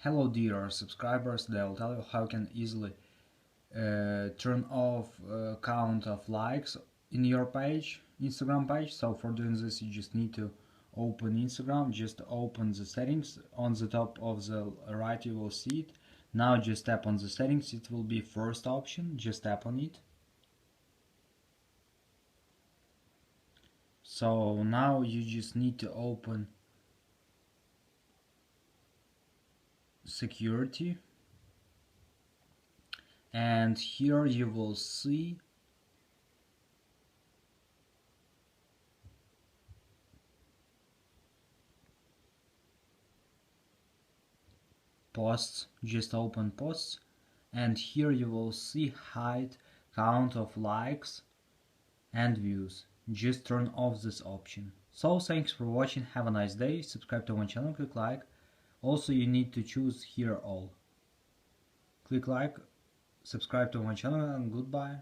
Hello dear subscribers, they'll tell you how you can easily turn off count of likes in your page, Instagram page. So for doing this you just need to open Instagram, just open the settings. On the top of the right you will see it. Now just tap on the settings, it will be first option, just tap on it. So now you just need to open security, and here you will see posts. Just open posts, and here you will see hide count of likes and views. Just turn off this option. So thanks for watching, have a nice day, subscribe to my channel, click like. Also you need to choose here all. Click like, subscribe to my channel, and goodbye.